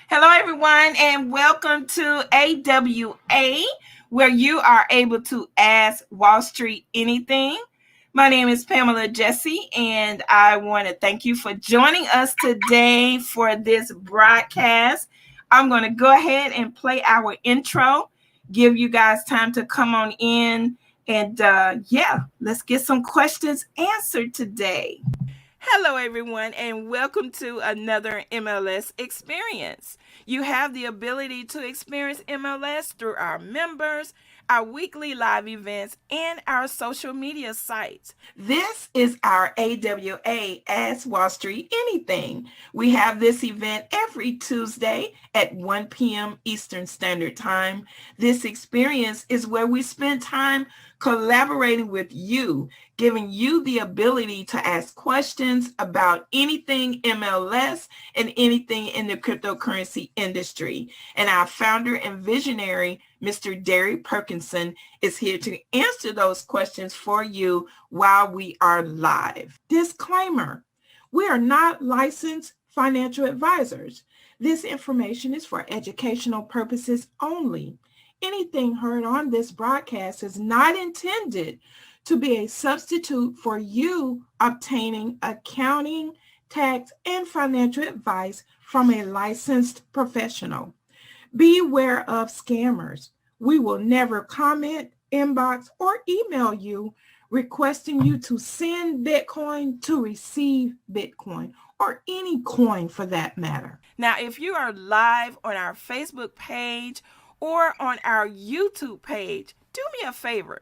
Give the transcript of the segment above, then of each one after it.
Hello, everyone, and welcome to AWA, where you are able to ask Wall Street anything. My name is Pamela Jesse, and I want to thank you for joining us today for this broadcast. I'm going to go ahead and play our intro, give you guys time to come on in, and let's get some questions answered today. Hello, everyone, and welcome to another MLS experience. You have the ability to experience MLS through our members, our weekly live events, and our social media sites. This is our AWA Ask Wall Street Anything. We have this event every Tuesday at 1 p.m. Eastern Standard Time. This experience is where we spend time collaborating with you, giving you the ability to ask questions about anything MLS and anything in the cryptocurrency industry. And our founder and visionary, Mr. Derry Perkinson, is here to answer those questions for you while we are live. Disclaimer: we are not licensed financial advisors. This information is for educational purposes only. Anything heard on this broadcast is not intended to be a substitute for you obtaining accounting, tax, and financial advice from a licensed professional. Beware of scammers. We will never comment, inbox, or email you requesting you to send Bitcoin to receive Bitcoin, or any coin for that matter. Now, if you are live on our Facebook page or on our YouTube page, do me a favor.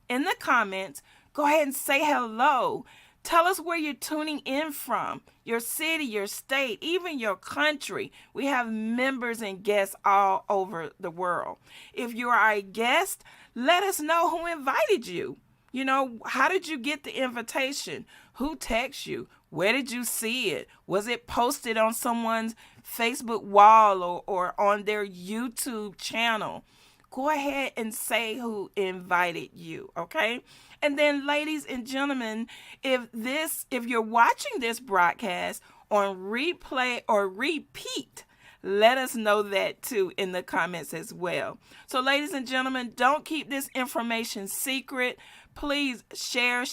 In the comments, go ahead and say hello. Tell us where you're tuning in from, your city, your state, even your country. We have members and guests all over the world. If you are a guest, let us know who invited you. You know, how did you get the invitation? Who texted you? Where did you see it? Was it posted on someone's Facebook wall or on their YouTube channel? Go ahead and say who invited you, okay? And then, ladies and gentlemen, if you're watching this broadcast on replay or repeat, let us know that too in the comments as well. So, ladies and gentlemen, don't keep this information secret. Please share.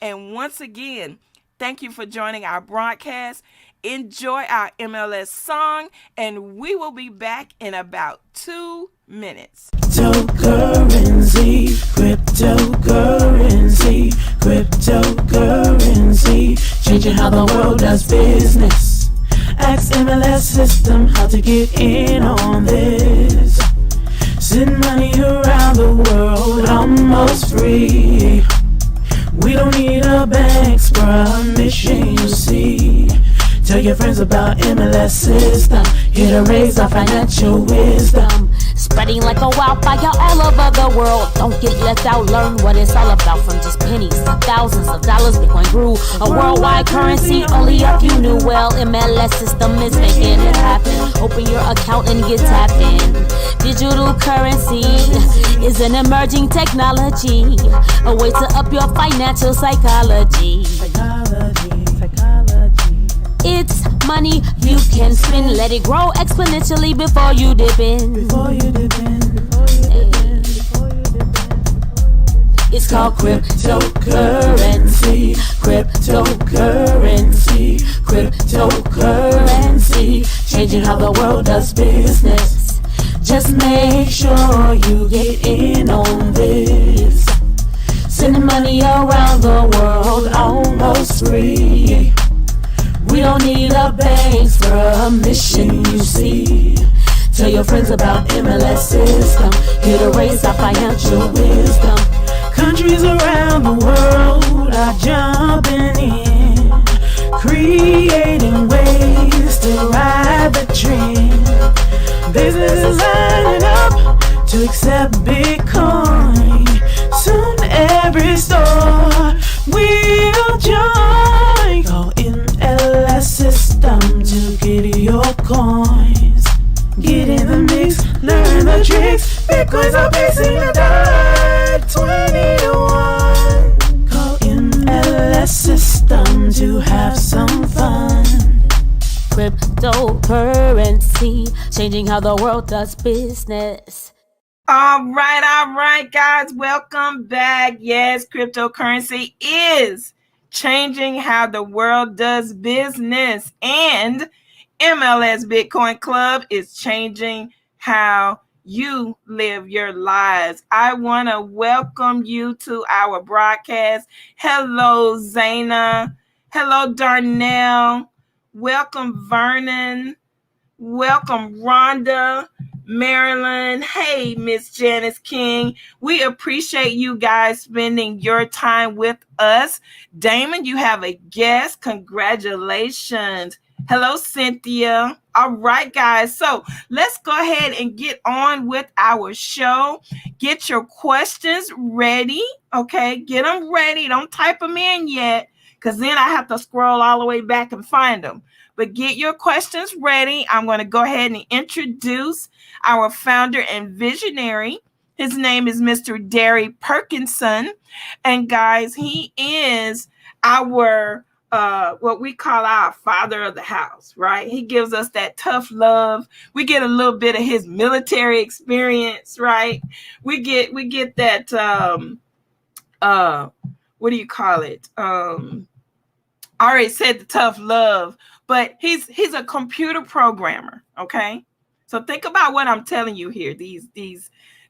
And once again, thank you for joining our broadcast. Enjoy our MLS song, and we will be back in about 2 minutes. Cryptocurrency, changing how the world does business. Ask MLS system how to get in on this. Send money around the world almost free. We don't need a bank's permission, you see. Tell your friends about MLS system, here to raise our financial wisdom. Spreading like a wildfire all over the world. Don't get left out, learn what it's all about. From just pennies to thousands of dollars, Bitcoin grew a worldwide currency. Only if you knew well, MLS system is making it happen. Open your account and get tapped in. Digital currency is an emerging technology, a way to up your financial psychology. It's money you can spend. Let it grow exponentially before you dip in. It's called cryptocurrency. Changing how the world does business. Just make sure you get in on this. Sending money around the world almost free. We don't need a bank's permission, you see. Tell your friends about MLS system, here to raise our financial wisdom. Countries around the world are jumping in, creating ways to ride the trend. Businesses lining up to accept Bitcoin. Soon every store will join. Call MLS system to get your coins. Get in the mix, learn the tricks. Bitcoins are pacing the dirt 20 to 1. Call MLS system to have some fun. Cryptocurrency, changing how the world does business. All right, guys. Welcome back. Yes, cryptocurrency is changing how the world does business, and MLS Bitcoin Club is changing how you live your lives. I want to welcome you to our broadcast. Hello, Zaina. Hello, Darnell. Welcome, Vernon. Welcome, Rhonda, Marilyn. Hey, Miss Janice King. We appreciate you guys spending your time with us. Damon, you have a guest. Congratulations. Hello, Cynthia. All right, guys. So let's go ahead and get on with our show. Get your questions ready. Okay, get them ready. Don't type them in yet, because then I have to scroll all the way back and find them. But get your questions ready. I'm going to go ahead and introduce our founder and visionary. His name is Mr. Derry Perkinson. And guys, he is our what we call our father of the house, right? He gives us that tough love. We get a little bit of his military experience, right? We get that what do you call it? I already said the tough love, but he's a computer programmer. Okay, so think about what I'm telling you here. These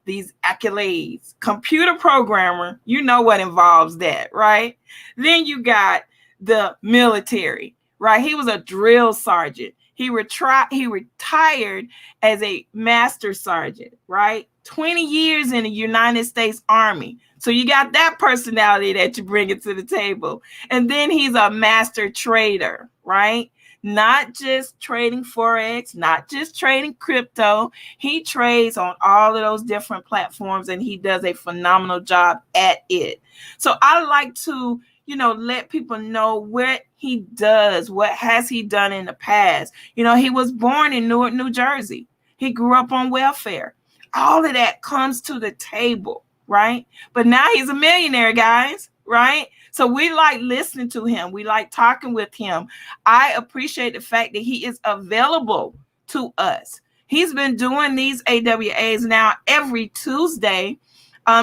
accolades. Computer programmer. You know what involves that, right? Then you got the military, right? He was a drill sergeant. He retired as a master sergeant, right? 20 years in the United States Army. So you got that personality that you bring it to the table. And then he's a master trader, right? Not just trading Forex, not just trading crypto. He trades on all of those different platforms, and he does a phenomenal job at it. So I like to, let people know what he does, what has he done in the past. He was born in Newark, New Jersey. He grew up on welfare. All of that comes to the table, right? But now he's a millionaire, guys, right? So we like listening to him. We like talking with him. I appreciate the fact that he is available to us. He's been doing these AWAs now every Tuesday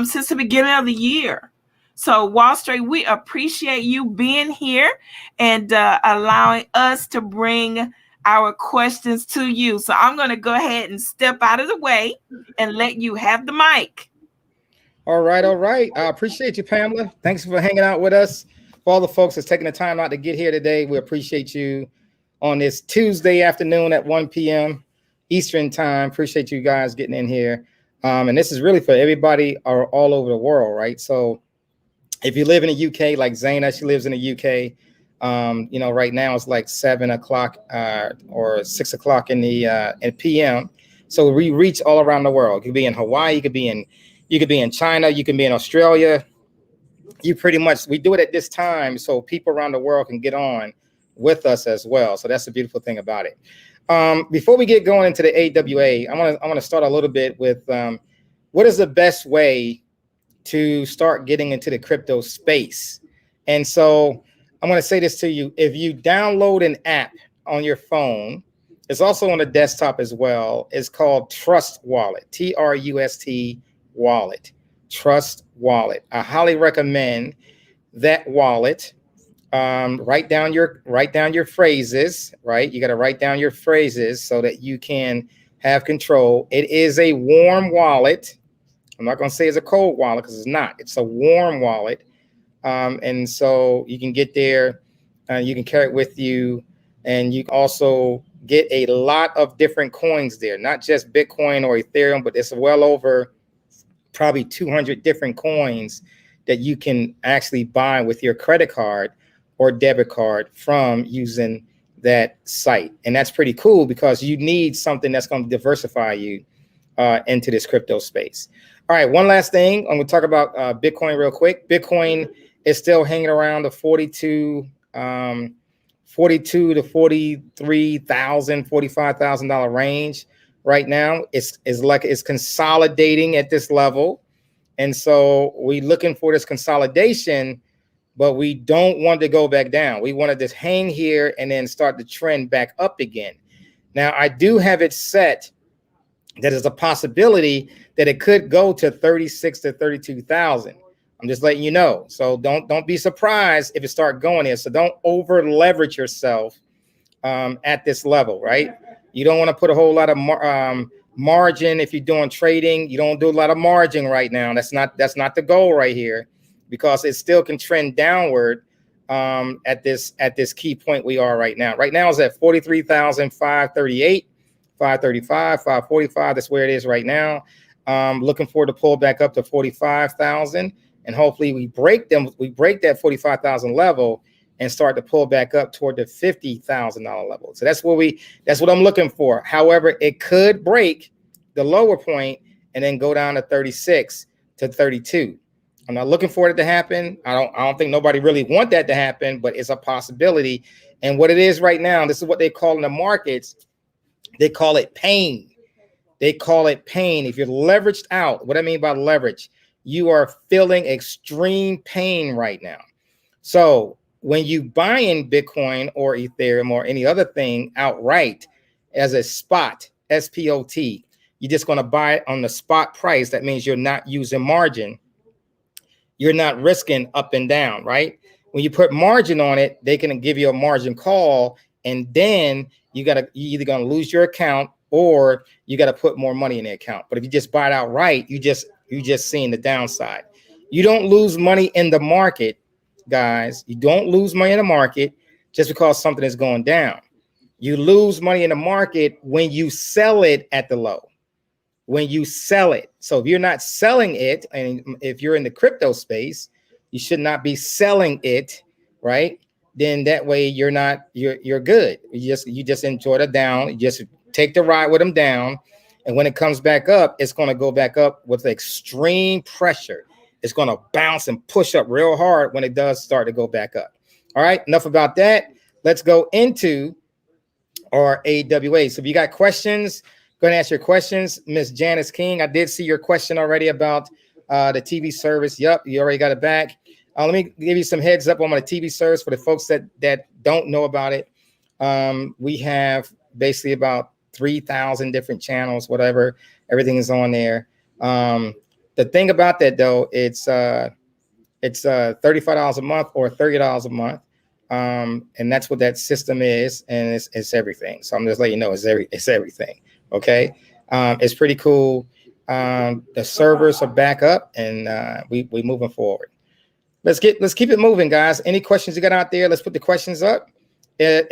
since the beginning of the year. So Wall Street, we appreciate you being here and allowing us to bring our questions to you. So I'm going to go ahead and step out of the way and let you have the mic. All right. I appreciate you, Pamela. Thanks for hanging out with us. For all the folks that's taking the time out to get here today, we appreciate you on this Tuesday afternoon at 1 p.m. Eastern time. Appreciate you guys getting in here. And this is really for everybody all over the world, right? So if you live in the UK, like Zaina, she lives in the UK. Right now it's like 7 o'clock or 6 o'clock in PM. So we reach all around the world. You could be in Hawaii, you could be in China, you can be in Australia. We do it at this time so people around the world can get on with us as well. So that's the beautiful thing about it. Before we get going into the AWA, I want to start a little bit with what is the best way to start getting into the crypto space. And so I'm going to say this to you. If you download an app on your phone, it's also on the desktop as well. It's called Trust Wallet, TRUST Wallet, Trust Wallet. I highly recommend that wallet. Write down your phrases, right? You got to write down your phrases so that you can have control. It is a warm wallet. I'm not going to say it's a cold wallet because it's not. It's a warm wallet. And so you can get there, you can carry it with you, and you can also get a lot of different coins there, not just Bitcoin or Ethereum, but it's well over probably 200 different coins that you can actually buy with your credit card or debit card from using that site. And that's pretty cool because you need something that's going to diversify you into this crypto space. All right, one last thing. I'm going to talk about Bitcoin real quick. Bitcoin is still hanging around the 42 to $43,000, $45,000 range right now. It's consolidating at this level. And so we're looking for this consolidation, but we don't want to go back down. We want to just hang here and then start the trend back up again. Now, I do have it set that is a possibility that it could go to 36 to 32,000. I'm just letting you know. So don't be surprised if it start going there. So don't over leverage yourself at this level, right? You don't want to put a whole lot of margin if you're doing trading. You don't do a lot of margin right now. That's not the goal right here, because it still can trend downward at this key point we are right now. Right now it's at 43,538. 535, 545. That's where it is right now. Looking forward to pull back up to 45,000, and hopefully we break that 45,000 level and start to pull back up toward the $50,000 level. So that's what I'm looking for. However, it could break the lower point and then go down to 36 to 32. I'm not looking for it to happen. I don't think nobody really want that to happen, but it's a possibility. And what it is right now, this is what they call in the markets. They call it pain. They call it pain. If you're leveraged out, what I mean by leverage, you are feeling extreme pain right now. So when you buy in Bitcoin or Ethereum or any other thing outright as a spot, SPOT, you're just going to buy it on the spot price. That means you're not using margin. You're not risking up and down, right? When you put margin on it, they can give you a margin call, and then you're either going to lose your account or you got to put more money in the account. But if you just buy it outright, you just seeing the downside. You don't lose money in the market, guys. You don't lose money in the market just because something is going down. You lose money in the market when you sell it at the low. When you sell it. So if you're not selling it, and if you're in the crypto space, you should not be selling it, right? Then that way you're good. You just enjoy the down. You just take the ride with them down. And when it comes back up, it's going to go back up with extreme pressure. It's going to bounce and push up real hard when it does start to go back up. All right, enough about that. Let's go into our AWA. So if you got questions, go ahead and ask your questions. Miss Janice King, I did see your question already about the TV service. Yep, you already got it back. Let me give you some heads up on my TV service for the folks that don't know about it. We have basically about 3,000 different channels, whatever. Everything is on there. The thing about that, though, it's $35 a month or $30 a month. And that's what that system is. And it's everything. So I'm just letting you know it's everything. OK, it's pretty cool. The servers are back up and we moving forward. Let's keep it moving, guys. Any questions you got out there? Let's put the questions up.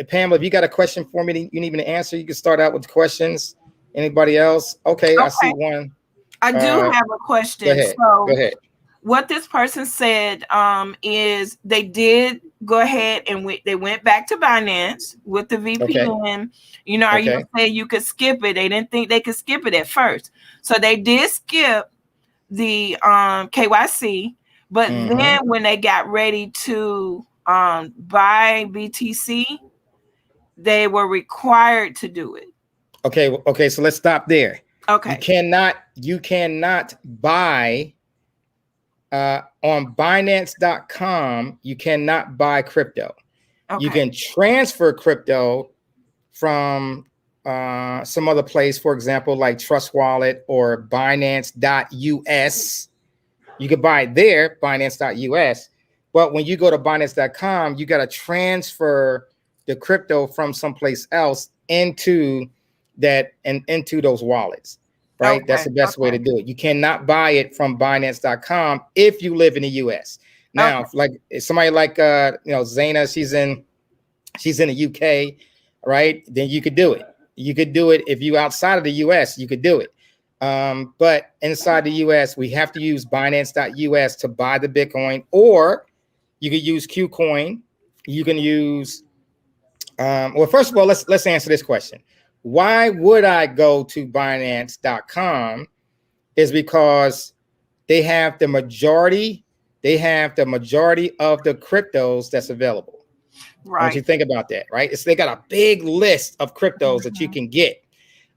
Pamela, if you got a question for me, you need me to answer, you can start out with the questions. Anybody else? Okay. I see one. I do have a question. Go ahead. Go ahead. What this person said is they did go ahead and they went back to Binance with the VPN. Okay. You know, you say you could skip it. They didn't think they could skip it at first. So they did skip the KYC. But then when they got ready to buy BTC, they were required to do it. Okay. So let's stop there. Okay. You cannot buy on Binance.com. You cannot buy crypto. Okay. You can transfer crypto from some other place, for example, like Trust Wallet or Binance.us. You can buy it there, Binance.us. But when you go to Binance.com, you got to transfer the crypto from someplace else into that and into those wallets, right? Okay. That's the best way to do it. You cannot buy it from Binance.com if you live in the US. Now, like somebody like Zaina, she's in the UK, right? Then you could do it. You could do it if you outside of the US, you could do it. But inside the US, we have to use Binance.us to buy the Bitcoin, or you could use Qcoin. You can use, well, first of all, let's answer this question. Why would I go to Binance.com? Is because they have the majority of the cryptos that's available. Right. Don't you think about that, right? They got a big list of cryptos that you can get.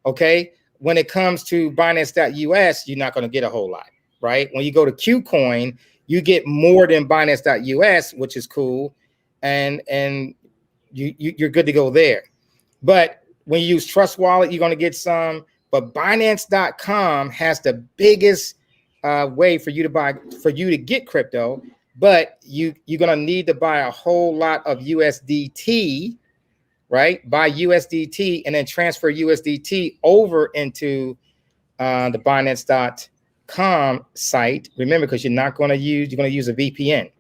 Okay. When it comes to Binance.us, you're not going to get a whole lot, right? When you go to Qcoin, you get more than Binance.us, which is cool, and you're good to go there. But when you use Trust Wallet, you're going to get some. But Binance.com has the biggest way for you to get crypto. But you're going to need to buy a whole lot of USDT, right? Buy USDT and then transfer USDT over into the Binance.com site. Remember, because you're going to use a VPN.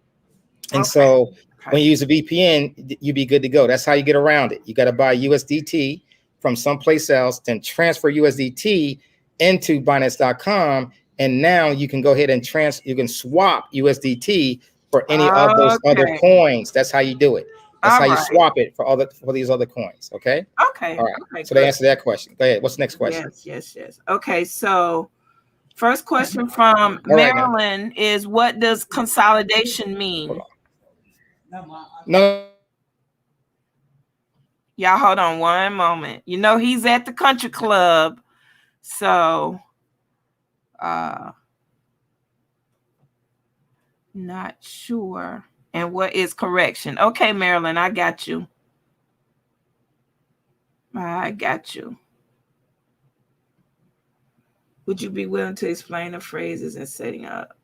And so when you use a VPN, you be good to go. That's how you get around it. You got to buy USDT from someplace else, then transfer USDT into Binance.com. And now you can go ahead and you can swap USDT for any of those other coins. That's how you do it. That's how you swap it for these other coins. Okay. Okay. All right. Okay, so they answered that question. Go ahead. What's the next question? Yes. Okay. So first question from Maryland is, what does consolidation mean? No. Y'all hold on one moment. You know, he's at the country club. So not sure. And what is correction? Okay, Marilyn, I got you. Would you be willing to explain the phrases and setting up?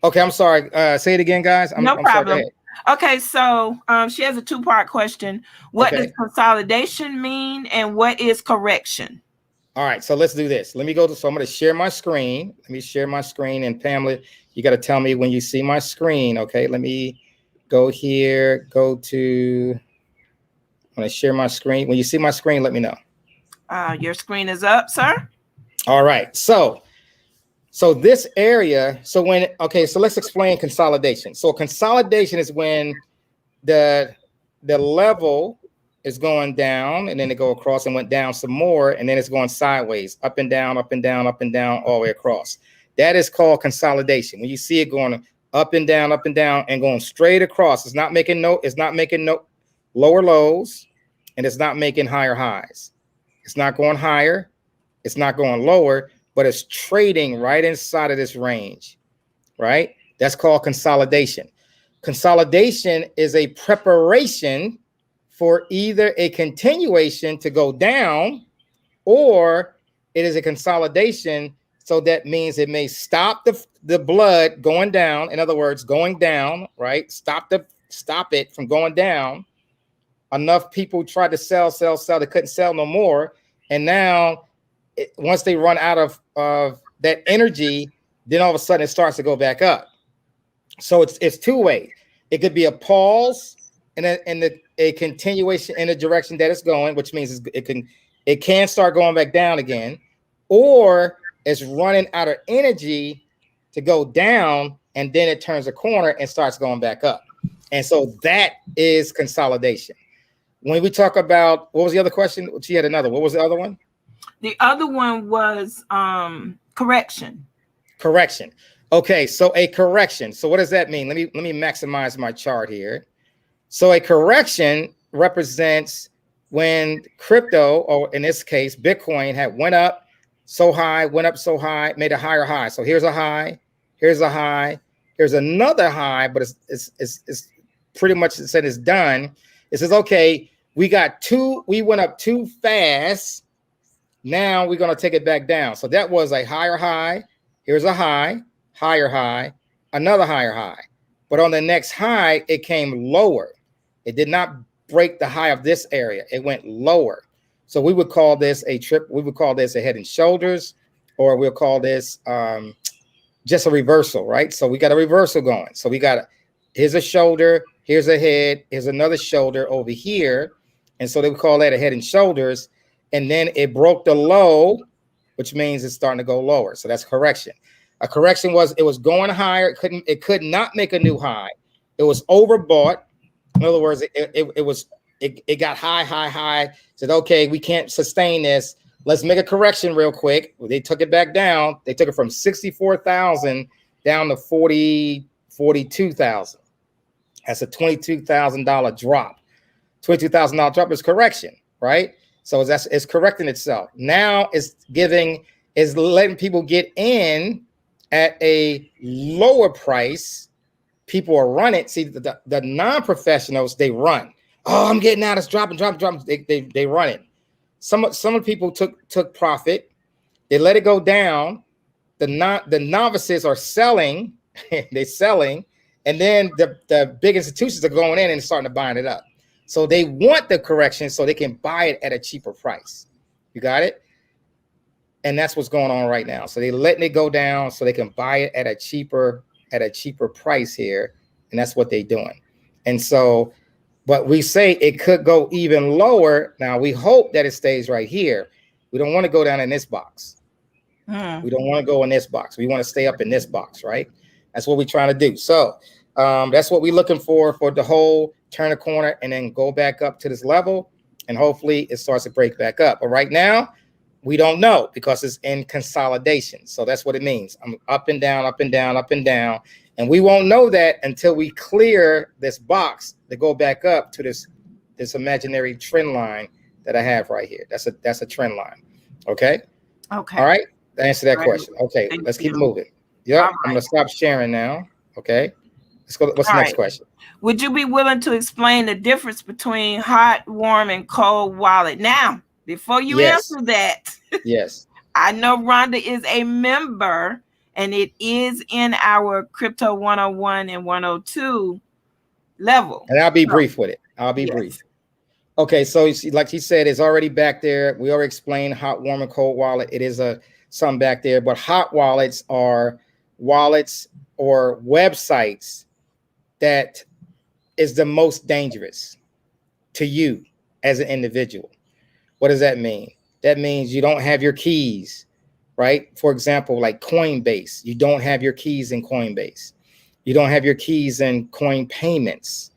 Okay, I'm sorry. Say it again, guys. No problem. Sorry, okay, so she has a two-part question. What does consolidation mean, and what is correction? All right, so let's do this. Let me go to, so I'm going to share my screen. Let me share my screen, and Pamela, you got to tell me when you see my screen, okay? Let me go here, I'm going to share my screen. When you see my screen, let me know. Your screen is up, sir. All right, so this area, so let's explain consolidation. So consolidation is when the level is going down, and then it go across and went down some more, and then it's going sideways, up and down, up and down, up and down, all the way across. That is called consolidation. When you see it going up and down, and going straight across, it's not making no lower lows, and it's not making higher highs. It's not going higher, it's not going lower, but it's trading right inside of this range, right? That's called consolidation. Consolidation is a preparation for either a continuation to go down, or it is a consolidation. So that means it may stop the blood going down. In other words, going down, right? Stop it from going down. Enough people tried to sell. They couldn't sell no more. And now once they run out of that energy, then all of a sudden it starts to go back up. So it's two ways. It could be a pause and a continuation in the direction that it's going, which means it can start going back down again, or it's running out of energy to go down, and then it turns a corner and starts going back up. And so that is consolidation. When we talk about, what was the other question? She had another. What was the other one? The other one was correction. Correction. Okay, so a correction. So what does that mean? Let me maximize my chart here. So a correction represents when crypto, or in this case, Bitcoin, went up so high, made a higher high. So here's a high, here's a high, here's another high, but it's pretty much said it's done. It says, okay, we went up too fast. Now we're going to take it back down. So that was a higher high. Here's a high, higher high, another higher high. But on the next high, it came lower. It did not break the high of this area. It went lower. So we would call this a trip. We would call this a head and shoulders, or we'll call this just a reversal, right? So we got a reversal going. So here's a shoulder, here's a head, here's another shoulder over here. And so they would call that a head and shoulders. And then it broke the low, which means it's starting to go lower. So that's correction. A correction was, it was going higher. It could not make a new high. It was overbought. In other words, it got high. Said, okay, we can't sustain this. Let's make a correction real quick. They took it back down. They took it from 64,000 down to 42,000. That's a $22,000 drop. $22,000 drop is correction, right? So it's correcting itself. Now it's letting people get in at a lower price, people are running. See, the non-professionals, they run. Oh, I'm getting out. It's dropping. They run it. Some of the people took profit. They let it go down. The novices are selling. They're selling, and then the big institutions are going in and starting to buying it up. So they want the correction so they can buy it at a cheaper price. You got it? And that's what's going on right now. So they're letting it go down so they can buy it at a cheaper price here. And that's what they're doing. And so, but we say it could go even lower. Now we hope that it stays right here. We don't want to go down in this box. We don't want to go in this box. We want to stay up in this box, right? That's what we're trying to do. So that's what we're looking for the whole turn a corner and then go back up to this level. And hopefully it starts to break back up. But right now, we don't know because it's in consolidation. So that's what it means. I'm up and down, up and down, up and down. And we won't know that until we clear this box to go back up to this imaginary trend line that I have right here. That's a trend line. Okay. Okay. All right. Answer that question. Okay. Let's keep moving. Yep. Right. I'm going to stop sharing now. Okay. Let's go. What's the next question? Would you be willing to explain the difference between hot, warm, and cold wallet? Now, before you answer that, yes, I know Rhonda is a member, and it is in our Crypto 101 and 102 level. And I'll be brief with it. I'll be brief. Okay, so like he said, it's already back there. We already explained hot, warm, and cold wallet. It is some back there, but hot wallets are wallets or websites that is the most dangerous to you as an individual. What does that mean? That means you don't have your keys, right? For example, like Coinbase, you don't have your keys in Coinbase. You don't have your keys in Coin Payments.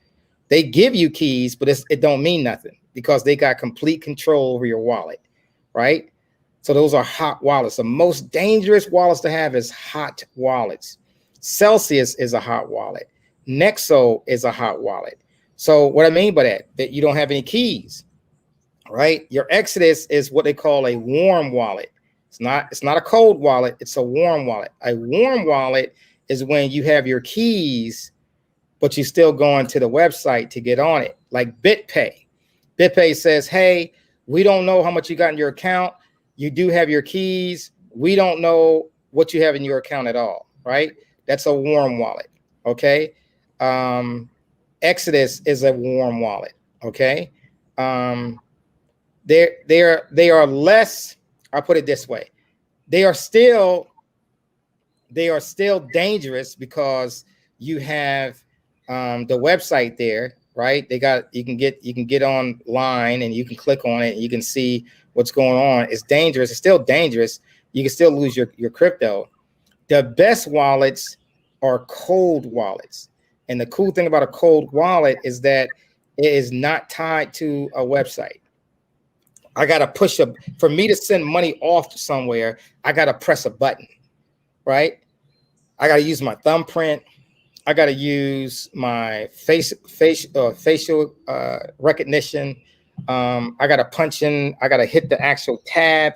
They give you keys, but it don't mean nothing because they got complete control over your wallet, right? So those are hot wallets. The most dangerous wallets to have is hot wallets. Celsius is a hot wallet. Nexo is a hot wallet. So what I mean by that you don't have any keys, right? Your Exodus is what they call a warm wallet. It's not a cold wallet. It's a warm wallet. A warm wallet is when you have your keys, but you still going to the website to get on it. Like BitPay. BitPay says, hey, we don't know how much you got in your account. You do have your keys. We don't know what you have in your account at all, right? That's a warm wallet, okay? Exodus is a warm wallet, okay? They are less, I'll put it this way. They are still dangerous because you have the website there, right? You can get online and you can click on it and you can see what's going on. It's dangerous. It's still dangerous. You can still lose your crypto. The best wallets are cold wallets. And the cool thing about a cold wallet is that it is not tied to a website. I got to for me to send money off somewhere, I got to press a button, right? I got to use my thumbprint. I got to use my facial recognition. I got to punch in. I got to hit the actual tab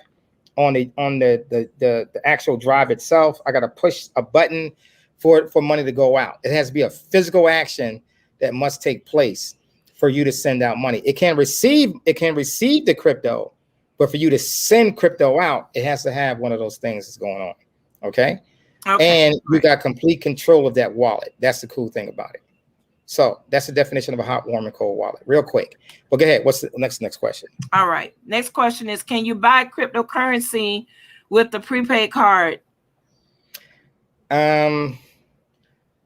on the actual drive itself. I got to push a button for money to go out. It has to be a physical action that must take place for you to send out money. It can receive the crypto, but for you to send crypto out, it has to have one of those things that's going on. Okay. And you got complete control of that wallet. That's the cool thing about it. So that's the definition of a hot, warm, and cold wallet. Real quick. Well, go ahead. What's the next question? All right. Next question is, can you buy cryptocurrency with the prepaid card? I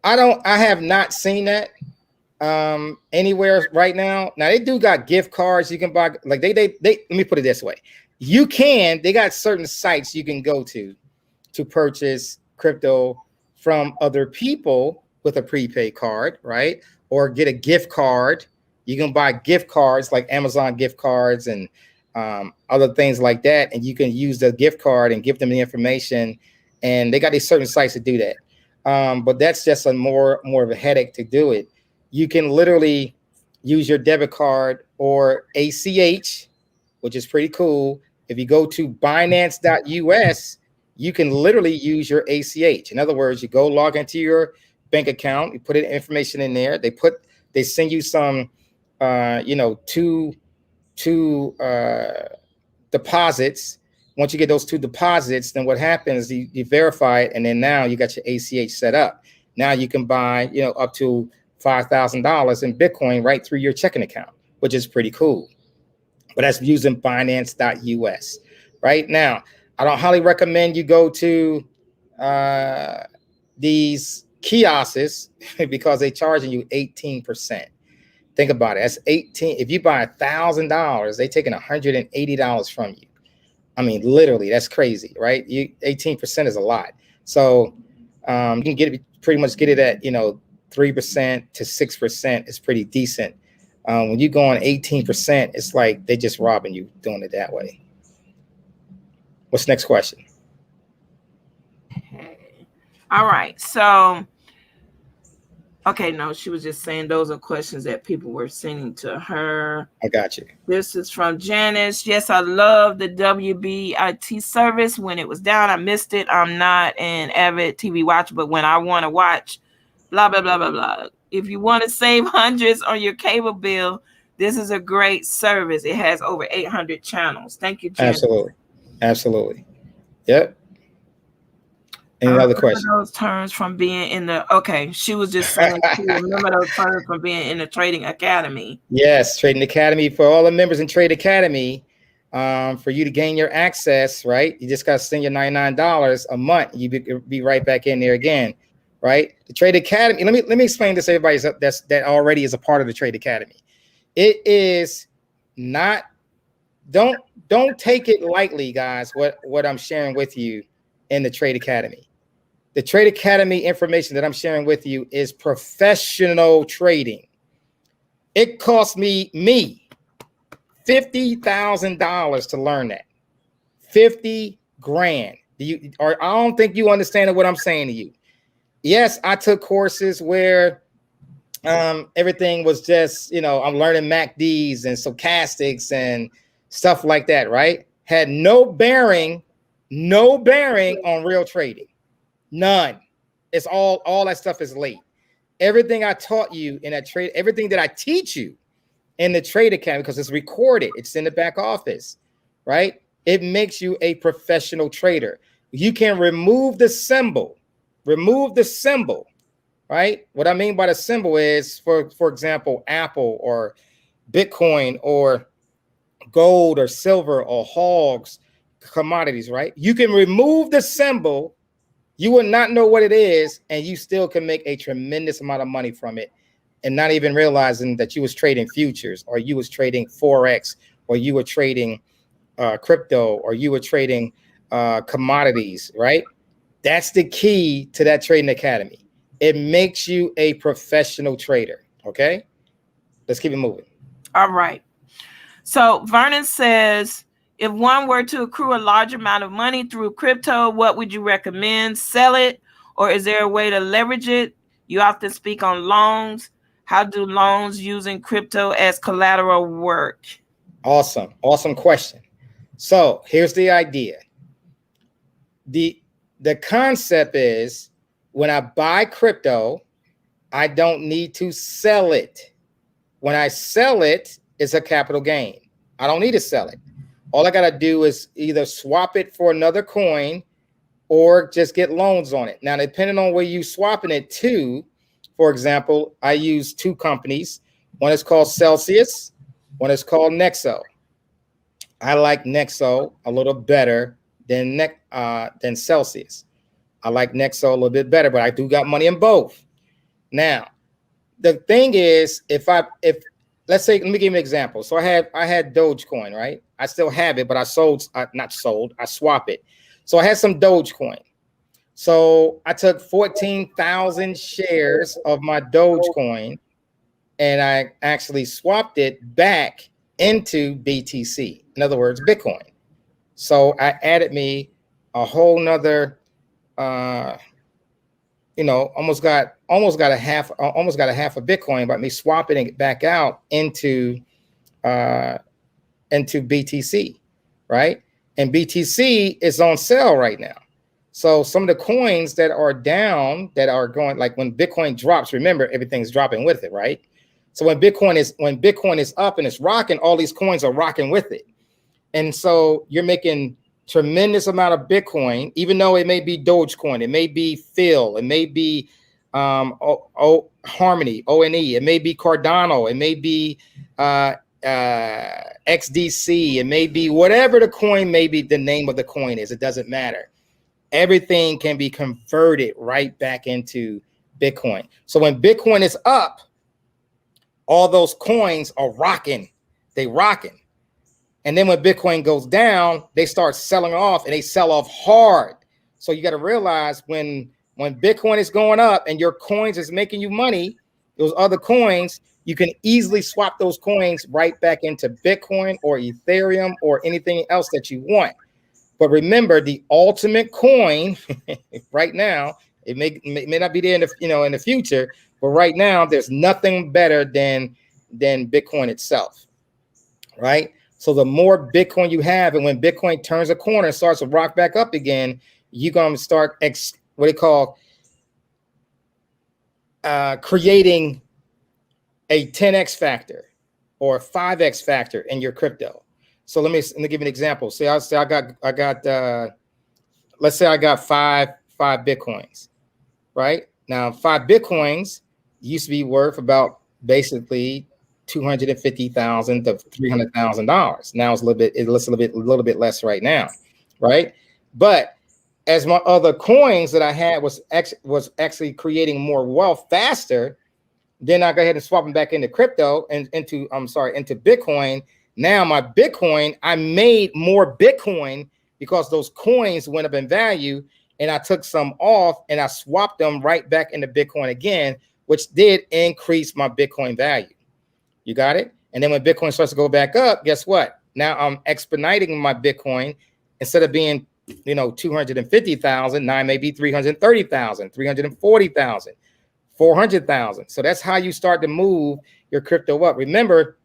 have not seen that anywhere right now. Now they do got gift cards you can buy. Like they let me put it this way. They got certain sites you can go to purchase crypto from other people with a prepaid card, right? Or get a gift card. You can buy gift cards like Amazon gift cards and other things like that. And you can use the gift card and give them the information. And they got these certain sites to do that. But that's just a more of a headache to do it. You can literally use your debit card or ACH, which is pretty cool. If you go to Binance.us, you can literally use your ACH. In other words, you go log into your bank account, you put information in there. They send you some, two deposits. Once you get those 2 deposits, then what happens? You verify it, and then now you got your ACH set up. Now you can buy, up to $5,000 in Bitcoin right through your checking account, which is pretty cool. But that's using Binance.us. Right now, I don't highly recommend you go to these kiosks because they're charging you 18%. Think about it. That's 18. If you buy $1,000, they're taking $180 from you. I mean, literally, that's crazy, right? 18% is a lot. So you can pretty much get it at 3% to 6% is pretty decent. When you go on 18%, it's like they're just robbing you doing it that way. What's the next question? All right. So, okay, no, she was just saying those are questions that people were sending to her. I got you. This is from Janice. Yes, I love the WBIT service. When it was down, I missed it. I'm not an avid TV watcher, but when I want to watch, blah, blah, blah, blah, blah. If you want to save hundreds on your cable bill, this is a great service. It has over 800 channels. Thank you, Janice. Absolutely. Yep. Any other questions? Those terms from being in the, okay, she was just saying, remember those terms from being in the Trading Academy. Yes, Trading Academy, for all the members in Trade Academy, for you to gain your access, right? You just got to send your $99 a month. You be right back in there again, right? The Trade Academy, let me explain this to everybody that already is a part of the Trade Academy. It is not, don't take it lightly, guys, what I'm sharing with you in the Trade Academy. The Trade Academy information that I'm sharing with you is professional trading. It cost me $50,000 to learn that. 50 grand. I don't think you understand what I'm saying to you. Yes, I took courses where everything was just, I'm learning MACDs and stochastics and stuff like that, right? Had no bearing on real trading. None. It's all that stuff is late. Everything I taught you in that trade, everything that I teach you in the Trade Academy, because it's recorded, it's in the back office, right? It makes you a professional trader. You can remove the symbol, right? What I mean by the symbol is, for example, Apple or Bitcoin or gold or silver or hogs, commodities, right? You can remove the symbol. You would not know what it is, and you still can make a tremendous amount of money from it and not even realizing that you was trading futures, or you was trading Forex, or you were trading crypto, or you were trading commodities, right? That's the key to that Trading Academy. It makes you a professional trader, okay? Let's keep it moving. All right. So Vernon says, if one were to accrue a large amount of money through crypto, what would you recommend? Sell it, or is there a way to leverage it? You often speak on loans. How do loans using crypto as collateral work? Awesome question. So here's the idea. The concept is, when I buy crypto, I don't need to sell it. When I sell it, it's a capital gain. I don't need to sell it. All I got to do is either swap it for another coin or just get loans on it. Now, depending on where you're swapping it to, for example, I use 2 companies. One is called Celsius. One is called Nexo. I like Nexo a little better than Celsius. I like Nexo a little bit better, but I do got money in both. Now, the thing is, let's say, let me give you an example. So I had Dogecoin, right? I still have it, but I swap it. So I had some Dogecoin. So I took 14,000 shares of my Dogecoin and I actually swapped it back into BTC. In other words, Bitcoin. So I added me a whole nother, almost got a half of Bitcoin by me swapping it back out into BTC, right? And BTC is on sale right now. So some of the coins that are down, that are going, like when Bitcoin drops, remember everything's dropping with it, right? So when Bitcoin is up and it's rocking, all these coins are rocking with it. And so you're making tremendous amount of Bitcoin, even though it may be Dogecoin, it may be Phil, it may be Harmony, ONE, it may be Cardano, it may be XDC, it may be whatever the coin may be, the name of the coin is, it doesn't matter. Everything can be converted right back into Bitcoin. So when Bitcoin is up, all those coins are rocking, they rocking. And then when Bitcoin goes down, they start selling off, and they sell off hard. So you got to realize when Bitcoin is going up and your coins is making you money, those other coins, you can easily swap those coins right back into Bitcoin or Ethereum or anything else that you want. But remember, the ultimate coin right now, it may not be there in the future, but right now there's nothing better than Bitcoin itself, right? So the more Bitcoin you have, and when Bitcoin turns a corner and starts to rock back up again, you're going to start what they call creating a 10x factor or a 5x factor in your crypto. So let me give you an example. Say let's say I got five Bitcoins, right? Now 5 Bitcoins used to be worth about basically $250,000 to $300,000. Now it's a little bit less right now, right? But as my other coins that I had was actually creating more wealth faster, then I go ahead and swap them back into crypto and into Bitcoin. Now my Bitcoin, I made more Bitcoin because those coins went up in value, and I took some off and I swapped them right back into Bitcoin again, which did increase my Bitcoin value. You got it? And then when Bitcoin starts to go back up, guess what? Now I'm expediting my Bitcoin. Instead of being 250,000, now it may be 330,000, 340,000, 400,000. So that's how you start to move your crypto up. Remember,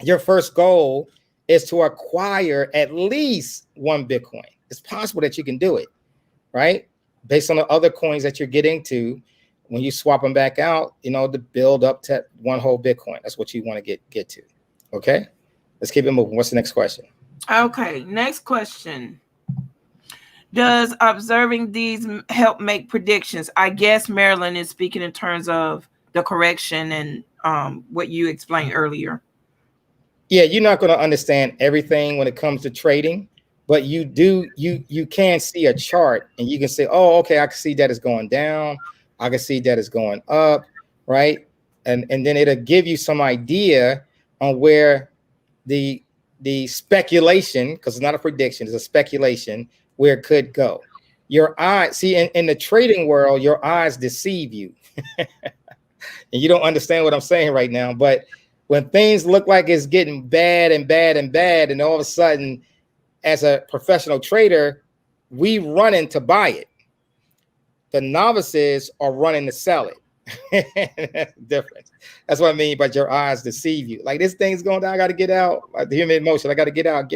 your first goal is to acquire at least 1 Bitcoin. It's possible that you can do it, right? Based on the other coins that you're getting to, when you swap them back out, to build up to 1 whole Bitcoin. That's what you want to get to. Okay, let's keep it moving. What's the next question? Okay, next question. Does observing these help make predictions? I guess Marilyn is speaking in terms of the correction and what you explained earlier. Yeah, you're not going to understand everything when it comes to trading, but you can see a chart and you can say, oh, okay, I can see that it's going down. I can see that it's going up, right? And then it'll give you some idea on where the speculation, because it's not a prediction, it's a speculation, where it could go. Your eyes, see, in the trading world, your eyes deceive you. And you don't understand what I'm saying right now, but when things look like it's getting bad and bad and bad, and all of a sudden, as a professional trader, we running to buy it. The novices are running to sell it. That's the difference. That's what I mean by your eyes deceive you. Like, this thing's going down, I got to get out. Like the human emotion, I got to get out.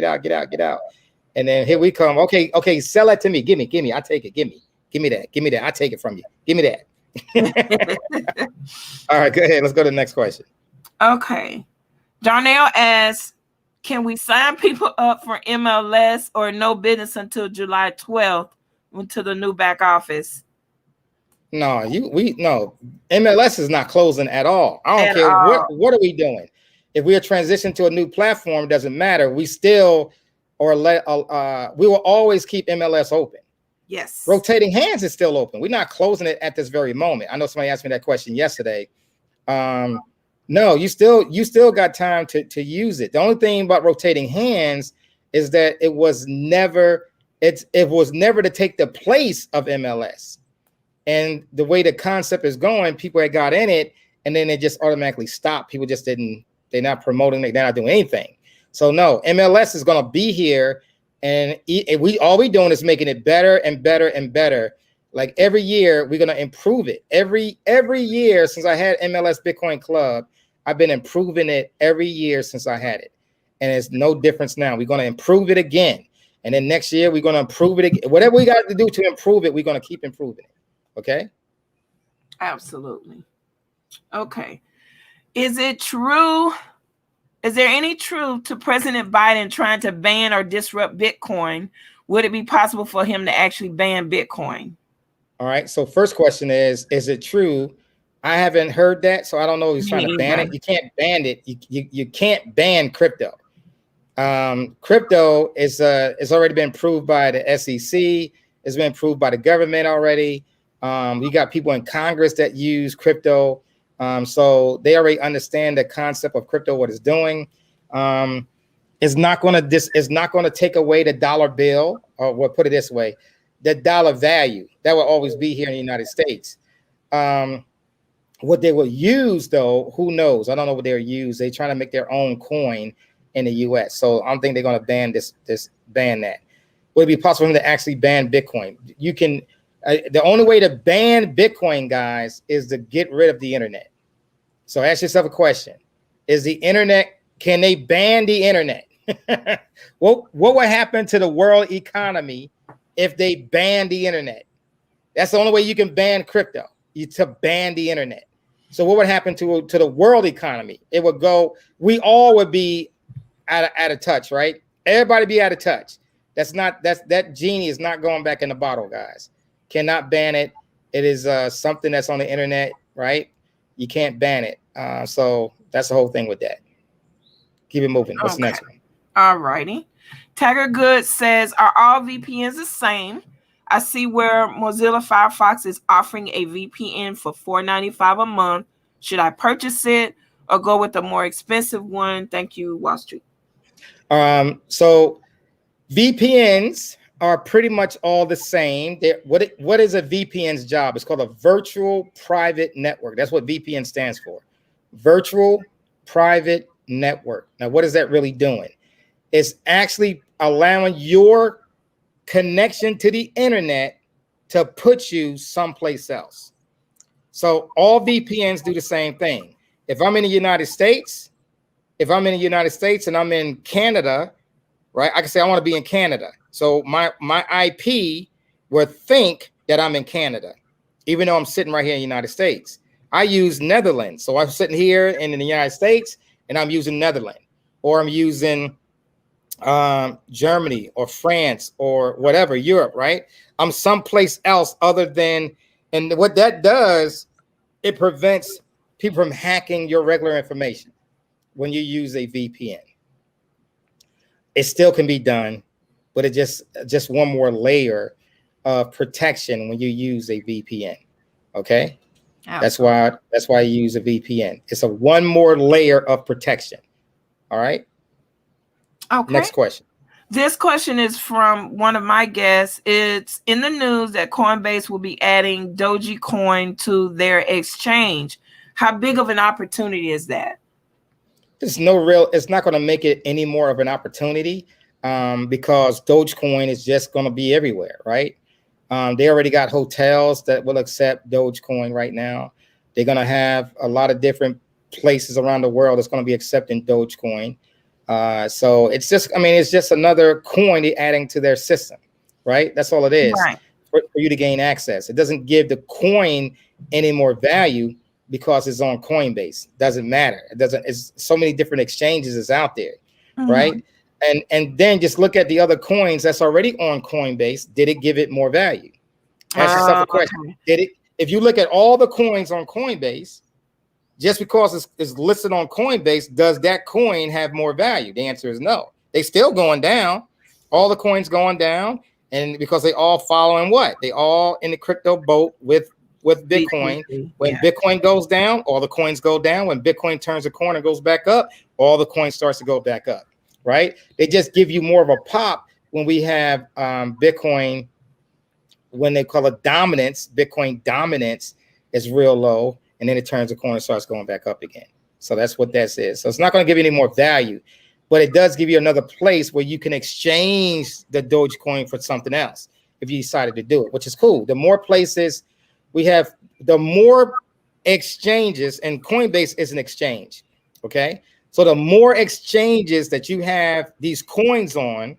And then here we come. Okay, sell that to me. Give me. I take it. Give me that. I take it from you. Give me that. All right, go ahead. Let's go to the next question. Okay. Darnell asks, can we sign people up for MLS or no business until July 12th into the new back office? No, no. MLS is not closing at all. I don't care what are we doing. If we are transitioning to a new platform, it doesn't matter. We still we will always keep MLS open. Yes. Rotating hands is still open. We're not closing it at this very moment. I know somebody asked me that question yesterday. No, you still got time to use it. The only thing about rotating hands is that it was never to take the place of MLS. And the way the concept is going, people had got in it and then it just automatically stopped. People just they're not promoting it, they're not doing anything. So no, MLS is going to be here, and all we doing is making it better and better and better. Like every year, we're going to improve it. Every year since I had MLS Bitcoin Club, I've been improving it every year since I had it. And it's no difference now. We're going to improve it again. And then next year, we're going to improve it again. Whatever we got to do to improve it, we're going to keep improving it. Okay? Absolutely. Okay. Is it true? Is there any truth to President Biden trying to ban or disrupt Bitcoin? Would it be possible for him to actually ban Bitcoin? All right. So first question is it true? I haven't heard that, so I don't know if he's trying to ban it. You can't ban it. You can't ban crypto. Crypto is already been approved by the SEC. It's been approved by the government already. You got people in Congress that use crypto. So they already understand the concept of crypto, what it's doing. It's not going to take away the dollar bill, or we'll put it this way, the dollar value that will always be here in the United States. What they will use, though, who knows? I don't know what they'll use. They're trying to make their own coin in the U.S. So I don't think they're going to ban that. Would it be possible for them to actually ban Bitcoin? You can. The only way to ban Bitcoin, guys, is to get rid of the internet. So ask yourself a question: is the internet? Can they ban the internet? What would happen to the world economy if they ban the internet? That's the only way you can ban crypto. To ban the internet. So what would happen to the world economy? It would go. We all would be out of touch, right? Everybody be out of touch. That genie is not going back in the bottle, guys. Cannot ban it. It is something that's on the internet, right? You can't ban it. So that's the whole thing with that. Keep it moving. What's the next one? All righty. Tiger Good says, are all VPNs the same? I see where Mozilla Firefox is offering a VPN for $4.95 a month. Should I purchase it or go with a more expensive one? Thank you, Wallstreet. So VPNs are pretty much all the same. What is a VPN's job? It's called a virtual private network. That's what VPN stands for. Virtual private network. Now, what is that really doing? It's actually allowing your connection to the internet to put you someplace else. So all VPNs do the same thing. If I'm in the United States and I'm in Canada, right? I can say I want to be in Canada. So my IP would think that I'm in Canada, even though I'm sitting right here in the United States. I use Netherlands. So I'm sitting here in the United States and I'm using Netherlands, or I'm using Germany or France or whatever, Europe, right? I'm someplace else other than, and what that does, it prevents people from hacking your regular information when you use a VPN. It still can be done, but it just one more layer of protection when you use a VPN. Okay. Absolutely. That's why you use a VPN. It's a one more layer of protection. All right. Okay. Next question. This question is from one of my guests. It's in the news that Coinbase will be adding Dogecoin to their exchange. How big of an opportunity is that? It's not going to make it any more of an opportunity because Dogecoin is just going to be everywhere, right? They already got hotels that will accept Dogecoin right now. They're going to have a lot of different places around the world that's going to be accepting Dogecoin. So it's just another coin they're adding to their system, right? That's all it is, right, for you to gain access. It doesn't give the coin any more value because it's on Coinbase. Doesn't matter. It's so many different exchanges is out there, right? And then just look at the other coins that's already on Coinbase. Did it give it more value? Ask yourself a question. Did it? If you look at all the coins on Coinbase, just because it's listed on Coinbase, does that coin have more value? The answer is no. They still going down. All the coins going down, and because they all following what? They all in the crypto boat with Bitcoin. When Bitcoin goes down, all the coins go down. When Bitcoin turns a corner and goes back up, all the coins starts to go back up, right? They just give you more of a pop when we have Bitcoin, when they call it dominance. Bitcoin dominance is real low, and then it turns the corner and starts going back up again. So that's what that is. So it's not going to give you any more value, but it does give you another place where you can exchange the Dogecoin for something else if you decided to do it, which is cool. The more places we have, the more exchanges, and Coinbase is an exchange, okay? So the more exchanges that you have these coins on,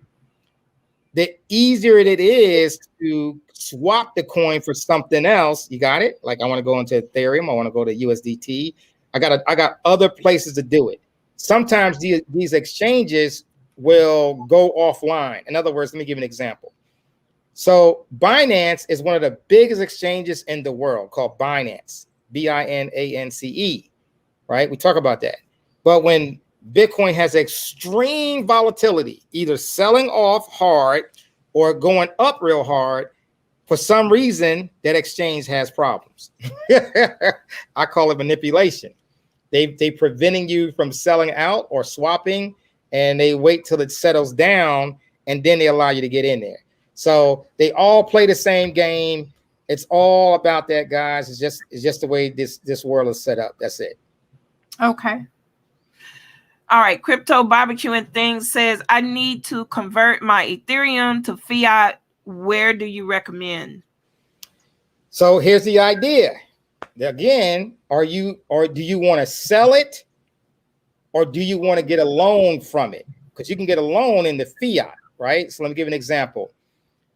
the easier it is to swap the coin for something else. You got it? Like I want to go into Ethereum. I want to go to USDT. I got other places to do it. Sometimes these exchanges will go offline. In other words, let me give you an example. So Binance is one of the biggest exchanges in the world, called Binance, BINANCE, right? We talk about that. But when Bitcoin has extreme volatility, either selling off hard or going up real hard, for some reason that exchange has problems. I call it manipulation. They preventing you from selling out or swapping, and they wait till it settles down, and then they allow you to get in there. So they all play the same game. It's all about that, guys. It's just the way this world is set up. That's it. Okay. All right. Crypto Barbecue and Things says, I need to convert my Ethereum to fiat. Where do you recommend? So here's the idea. Again, do you want to sell it, or do you want to get a loan from it? Because you can get a loan in the fiat, right? So let me give an example.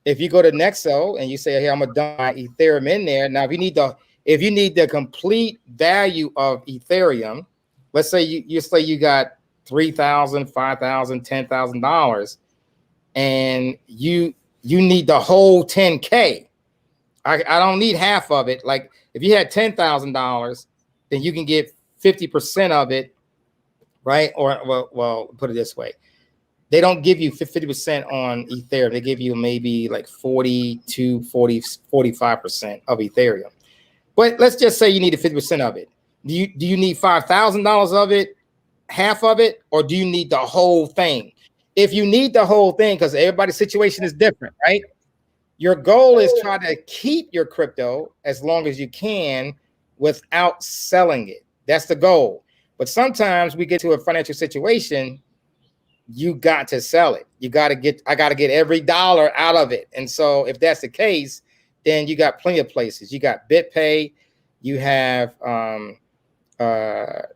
If you go to Nexo and you say, hey, I'm gonna dump my Ethereum in there. Now, if you need the complete value of Ethereum, let's say you got $3,000, $5,000, $10,000, and you need the whole 10K. I don't need half of it. Like if you had $10,000, then you can get 50% of it, right? Or well, put it this way. They don't give you 50% on Ethereum. They give you maybe like 40 to 45% of Ethereum. But let's just say you need 50% of it. Do you need $5,000 of it, half of it, or do you need the whole thing? If you need the whole thing, because everybody's situation is different, right? Your goal is try to keep your crypto as long as you can without selling it. That's the goal. But sometimes we get to a financial situation, you got to sell it. I got to get every dollar out of it. And so if that's the case, then you got plenty of places. You got BitPay, you have Binance.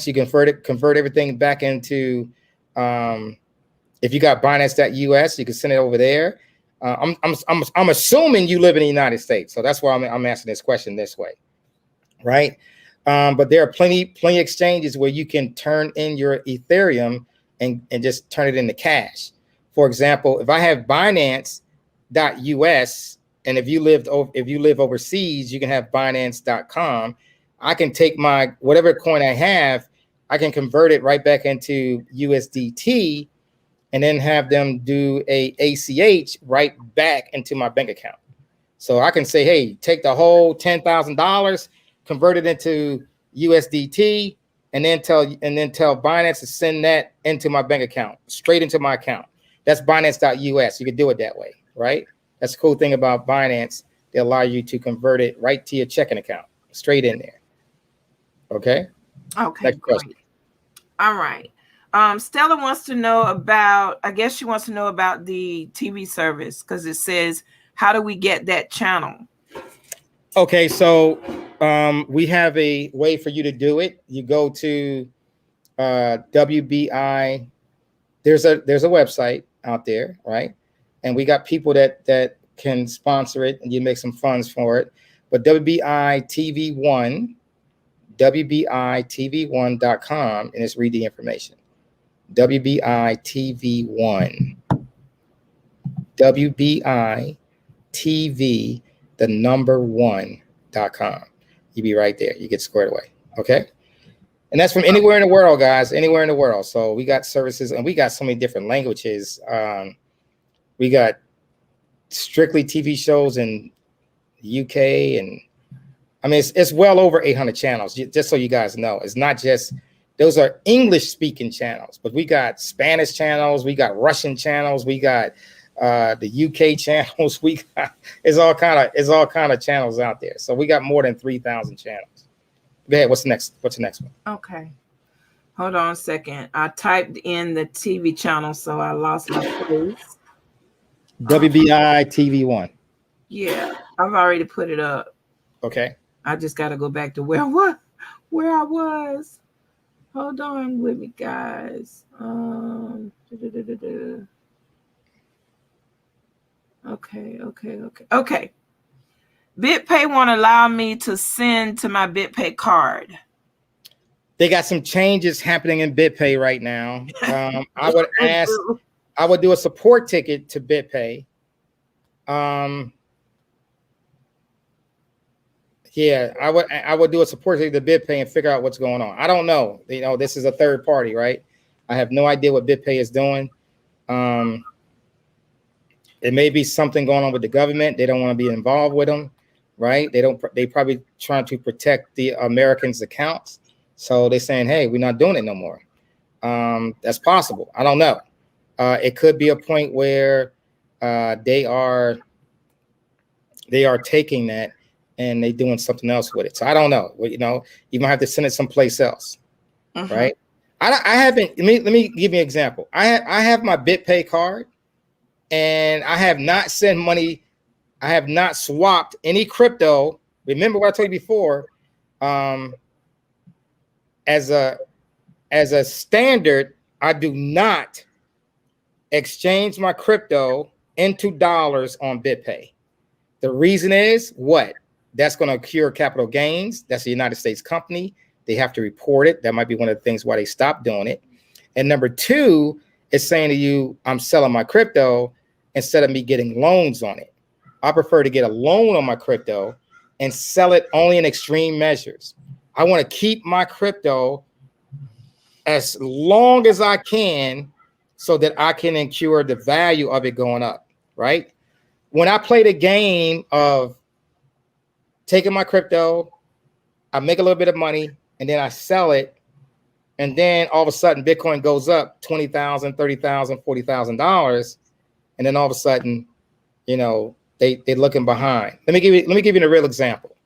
You convert everything back into if you got Binance.us, you can send it over there. I'm assuming you live in the United States, so that's why I'm asking this question this way, right? But there are plenty exchanges where you can turn in your Ethereum and just turn it into cash. For example, if I have Binance.us, and if you live overseas, you can have Binance.com. I can take my whatever coin I have, I can convert it right back into USDT, and then have them do a ACH right back into my bank account. So I can say, hey, take the whole $10,000, convert it into USDT, and then tell Binance to send that into my bank account, straight into my account. That's Binance.us. You can do it that way, right? That's the cool thing about Binance. They allow you to convert it right to your checking account, straight in there. Okay. Okay. Great. All right. Stella wants to know about, I guess she wants to know about the TV service, because it says, how do we get that channel? Okay, so we have a way for you to do it. You go to WBI. There's a website out there, right? And we got people that can sponsor it, and you make some funds for it. But WBI TV1.com, and just read the information. WBI TV1. WBI TV, the number 1.com. You be right there. You get squared away. Okay. And that's from anywhere in the world, guys, anywhere in the world. So we got services, and we got so many different languages. We got strictly TV shows in the UK, and I mean, it's well over 800 channels, just so you guys know. It's not just, those are English speaking channels, but we got Spanish channels, we got Russian channels, we got the UK channels, we got, it's all kind of channels out there. So we got more than 3,000 channels. Go ahead. What's the next one? Okay. Hold on a second. I typed in the TV channel, so I lost my place. WBI TV1. Yeah, I've already put it up. Okay. I just got to go back to where I was. Hold on with me, guys. Okay. BitPay won't allow me to send to my BitPay card. They got some changes happening in BitPay right now. I would do a support ticket to BitPay. Yeah, I would do a support ticket to BitPay and figure out what's going on. I don't know. You know, this is a third party, right? I have no idea what BitPay is doing. It may be something going on with the government. They don't want to be involved with them, right? They probably trying to protect the Americans' accounts. So they're saying, hey, we're not doing it no more. That's possible. I don't know. It could be a point where they are taking that and they doing something else with it. So I don't know. Well, you know, you might have to send it someplace else, right? I haven't. Let me give you an example. I have my BitPay card, and I have not sent money. I have not swapped any crypto. Remember what I told you before. As a standard, I do not exchange my crypto into dollars on BitPay. The reason is what? That's going to accrue capital gains. That's a United States company. They have to report it. That might be one of the things why they stopped doing it. And number two is saying to you, I'm selling my crypto instead of me getting loans on it. I prefer to get a loan on my crypto and sell it only in extreme measures. I want to keep my crypto as long as I can so that I can ensure the value of it going up, right? When I play the game of taking my crypto, I make a little bit of money, and then I sell it, and then all of a sudden Bitcoin goes up $20,000, $30,000, $40,000, and then all of a sudden, you know, they're looking behind. Let me give you a real example.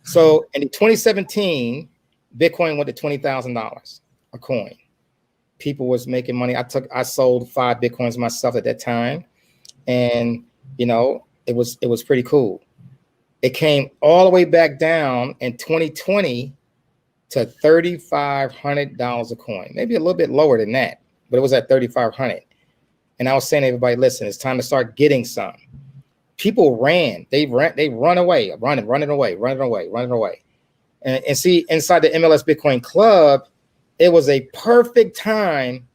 So in 2017, Bitcoin went to $20,000 a coin. People was making money. I sold 5 Bitcoins myself at that time, and you know, it was pretty cool. It came all the way back down in 2020 to $3,500 a coin, maybe a little bit lower than that, but it was at 3,500. And I was saying to everybody, listen, it's time to start getting some. People ran, they run away, running away. And see, inside the MLS Bitcoin Club, it was a perfect time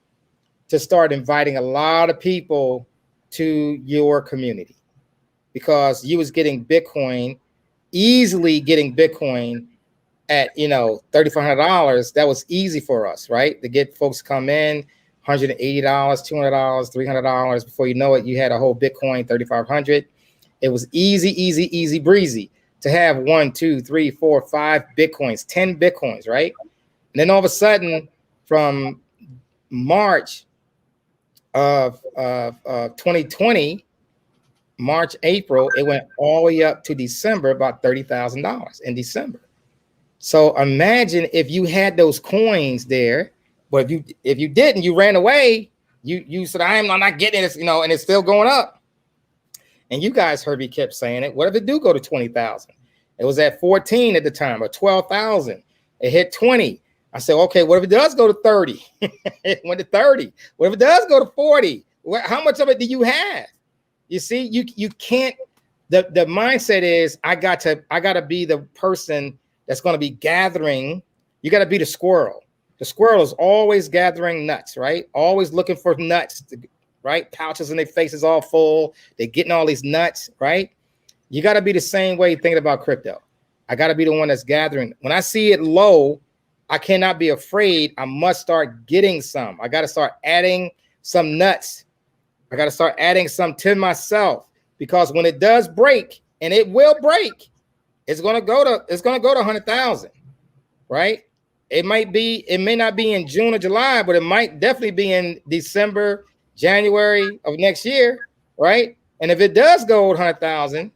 to start inviting a lot of people to your community, because you was easily getting Bitcoin at, you know, $3,500. That was easy for us, right? To get folks to come in, $180, $200, $300. Before you know it, you had a whole Bitcoin, 3,500. It was easy breezy to have 1, 2, 3, 4, 5 Bitcoins, 10 Bitcoins, right? And then all of a sudden, from March of 2020, March, April, it went all the way up to December, about $30,000 in December. So imagine if you had those coins there, but if you didn't, you ran away. You said, I'm not getting this, you know, and it's still going up. And you guys heard me kept saying it. What if it do go to 20,000? It was at 14 at the time, or 12,000. It hit 20. I said, okay, what if it does go to 30? It went to 30. What if it does go to 40? How much of it do you have? You see, you can't. The mindset is I got to be the person that's going to be gathering. You got to be the squirrel. The squirrel is always gathering nuts, right? Always looking for nuts, right? Pouches in their faces all full. They're getting all these nuts, right? You got to be the same way thinking about crypto. I got to be the one that's gathering. When I see it low, I cannot be afraid. I must start getting some. I got to start adding some nuts. I got to start adding some to myself, because when it does break, and it will break, it's going to go to 100,000, right? It may not be in June or July, but it might definitely be in December, January of next year, right? And if it does go to 100,000,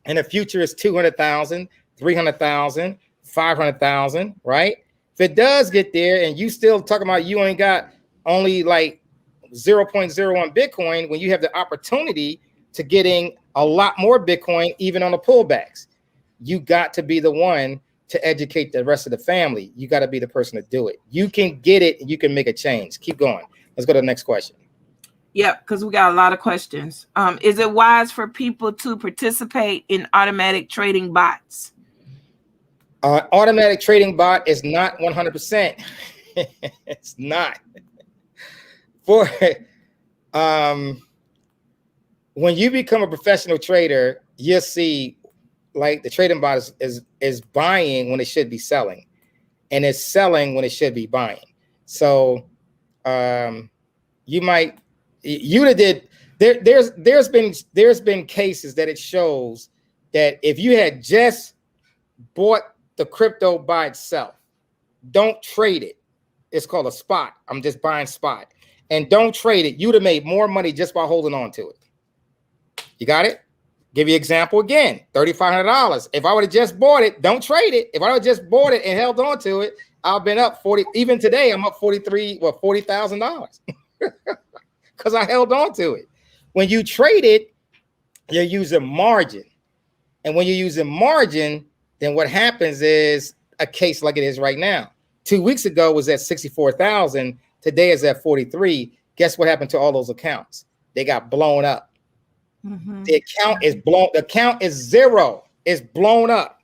and the future is 200,000, 300,000, 500,000, right? If it does get there, and you still talking about you ain't got only like 0.01 Bitcoin, when you have the opportunity to getting a lot more Bitcoin, even on the pullbacks, you got to be the one to educate the rest of the family. You got to be the person to do it. You can get it, and you can make a change. Keep going. Let's go to the next question. Yep, because we got a lot of questions. Is it wise for people to participate in automatic trading bots? Automatic trading bot is not 100%. It's not. For when you become a professional trader, you'll see like the trading bot is buying when it should be selling, and it's selling when it should be buying. So you might there's been cases that it shows that if you had just bought the crypto by itself, don't trade it. It's called a spot. I'm just buying spot, and don't trade it. You'd have made more money just by holding on to it. You got it? Give you an example again, $3,500. If I would have just bought it, don't trade it. If I would have just bought it and held on to it, I've been up 40. Even today, I'm up $40,000 because I held on to it. When you trade it, you're using margin. And when you're using margin, then what happens is a case like it is right now. 2 weeks ago was at 64,000. Today is at 43. Guess what happened to all those accounts? They got blown up. Mm-hmm. The account is blown. The account is zero. It's blown up.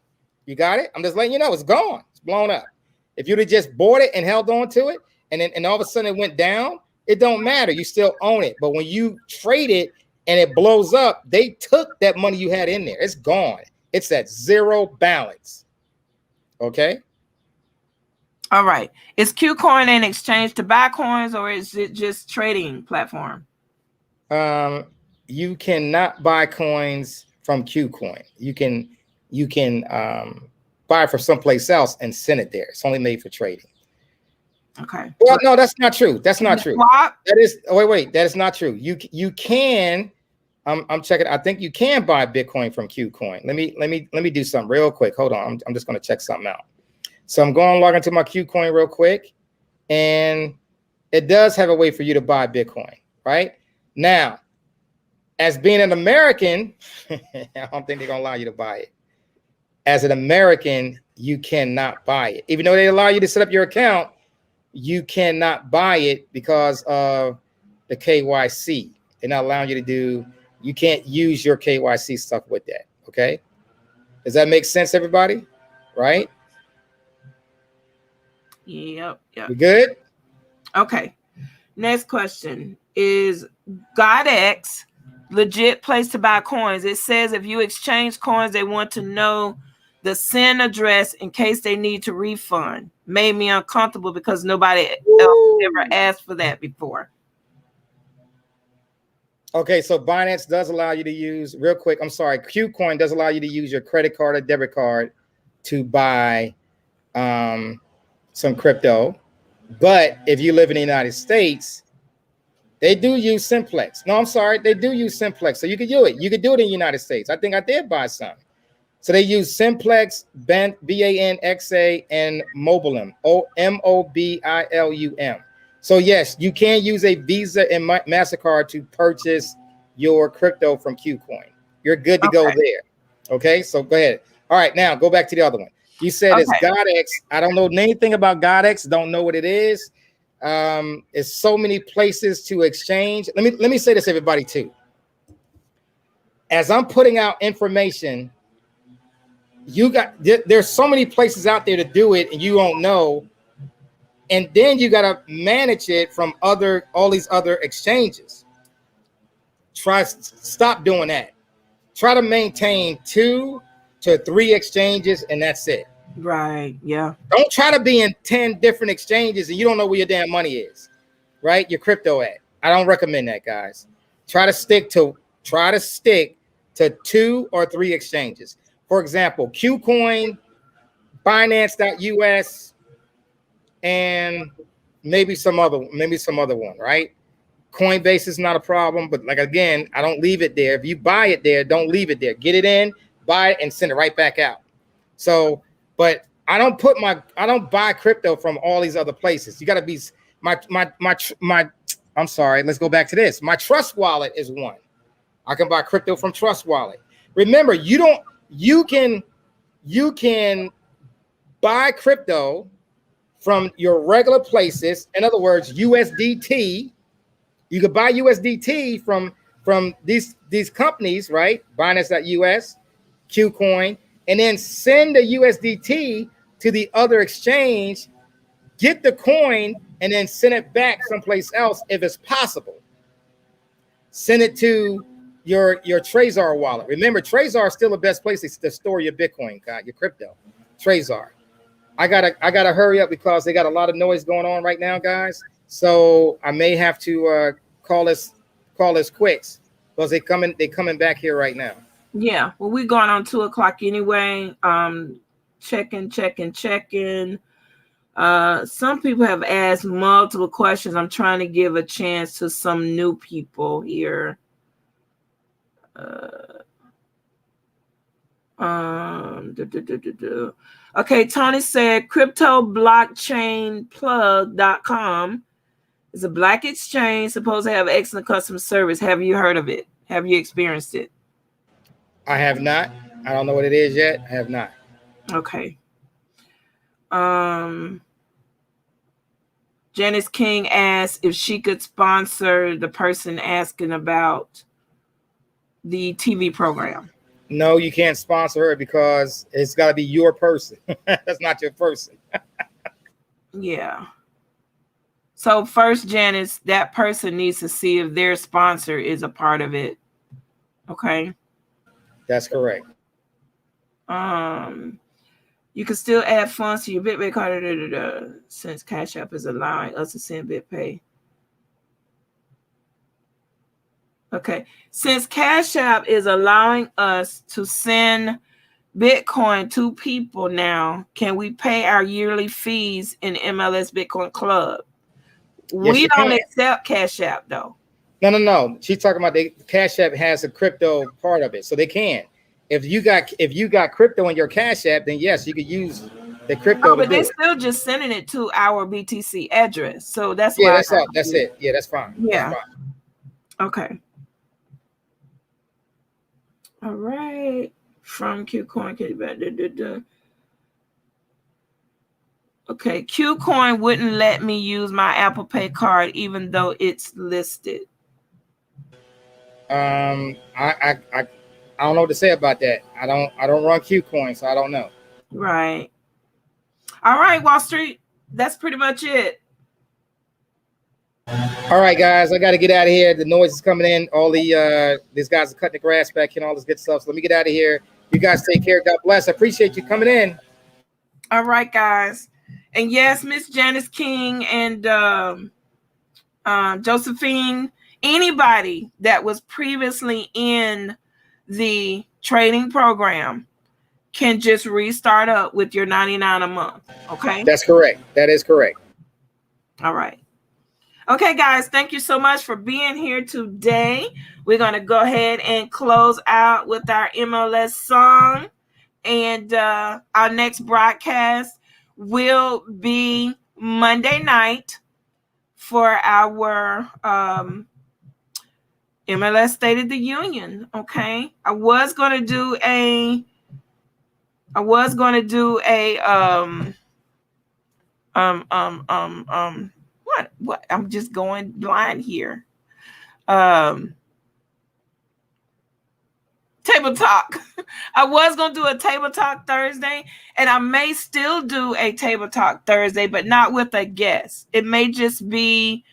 You got it? I'm just letting you know it's gone. It's blown up. If you'd have just bought it and held on to it, and all of a sudden it went down, it don't matter. You still own it. But when you trade it and it blows up, they took that money you had in there. It's gone. It's at zero balance. Okay. All right. Is QCoin an exchange to buy coins, or is it just trading platform? You cannot buy coins from QCoin. You can buy from someplace else and send it there. It's only made for trading. Okay. Well, no, that's not true. That's not true. Swap? That is wait. That is not true. You can. I'm checking. I think you can buy Bitcoin from QCoin. Let me do something real quick. Hold on. I'm just going to check something out. So I'm going to log into my QCoin real quick, and it does have a way for you to buy Bitcoin. Right now, as being an American, I don't think they're going to allow you to buy it. As an American, you cannot buy it. Even though they allow you to set up your account, you cannot buy it because of the KYC. They're not allowing you to do, you can't use your KYC stuff with that. Okay. Does that make sense, everybody? Right? Yep. We good? Okay. Next question. Is GodX legit place to buy coins? It says if you exchange coins, they want to know the send address in case they need to refund. Made me uncomfortable because nobody else ever asked for that before. Okay, so Binance does allow you to use, real quick, I'm sorry, QCoin does allow you to use your credit card or debit card to buy some crypto. But if you live in the United States, they do use Simplex. No, I'm sorry, they do use Simplex. So you could do it. You could do it in the United States. I think I did buy some. So they use Simplex, BANXA, and Mobilum, MOBILUM. So yes, you can use a Visa and MasterCard to purchase your crypto from QCoin. You're good to go there. Okay, so go ahead. All right, now go back to the other one. You said it's GodX. I don't know anything about GodX. Don't know what it is. It's so many places to exchange. Let me say this, everybody, too. As I'm putting out information, there's so many places out there to do it, and you don't know. And then you got to manage it from all these other exchanges. Stop doing that. Try to maintain 2 to 3 exchanges, and that's it. Right. Yeah. Don't try to be in 10 different exchanges and you don't know where your damn money is, right? Your crypto at. I don't recommend that, guys. Try to stick to 2 or 3 exchanges. For example, QCoin, Binance.us, and maybe some other one, right? Coinbase is not a problem, but like again, I don't leave it there. If you buy it there, don't leave it there. Get it in, buy it, and send it right back out. So, but I don't buy crypto from all these other places. You got to be I'm sorry. Let's go back to this. My Trust Wallet is one. I can buy crypto from Trust Wallet. Remember, you can buy crypto from your regular places. In other words, USDT, You could buy USDT from these companies, right? Binance.us, Qcoin, and then send the USDT to the other exchange, get the coin, and then send it back someplace else if it's possible. Send it to your Trezor wallet. Remember, Trezor is still the best place to store your Bitcoin, your crypto. Trezor. I gotta hurry up because they got a lot of noise going on right now, guys. So I may have to call this quits because they coming back here right now. Yeah, well, we're going on 2:00 anyway. Checking. Some people have asked multiple questions. I'm trying to give a chance to some new people here. Okay, Tony said cryptoblockchainplug.com is a black exchange supposed to have excellent customer service. Have you heard of it? Have you experienced it? I have not. I don't know what it is yet. I have not. Okay. Janice King asked if she could sponsor the person asking about the TV program. No, you can't sponsor her because it's got to be your person. That's not your person. Yeah. So first, Janice, that person needs to see if their sponsor is a part of it. Okay. That's correct. You can still add funds to your BitPay card since Cash App is allowing us to send BitPay. Okay. Since Cash App is allowing us to send Bitcoin to people now, can we pay our yearly fees in MLS Bitcoin Club? Yes, we don't accept Cash App though. No. She's talking about the Cash App has a crypto part of it, so they can. If you got crypto in your Cash App, then yes, you could use the crypto. Oh, but they're still just sending it to our BTC address, so that's why. That's it. Yeah, that's fine. Yeah. That's fine. Okay. All right. From Qcoin. Okay, Qcoin wouldn't let me use my Apple Pay card even though it's listed. I don't know what to say about that. I don't run Qcoin, so I don't know. Right. All right, Wall Street. That's pretty much it. All right, guys. I got to get out of here. The noise is coming in. All these guys are cutting the grass back here and all this good stuff. So let me get out of here. You guys take care. God bless. I appreciate you coming in. All right, guys. And yes, Miss Janice King and Josephine, anybody that was previously in the trading program can just restart up with your $99 a month. Okay. That's correct. That is correct. All right. Okay, guys, thank you so much for being here today. We're going to go ahead and close out with our MLS song. And our next broadcast will be Monday night for our MLS State of the Union. Okay. I was going to do a what? I'm just going blind here. Table Talk. I was going to do a Table Talk Thursday, and I may still do a Table Talk Thursday, but not with a guest. It may just be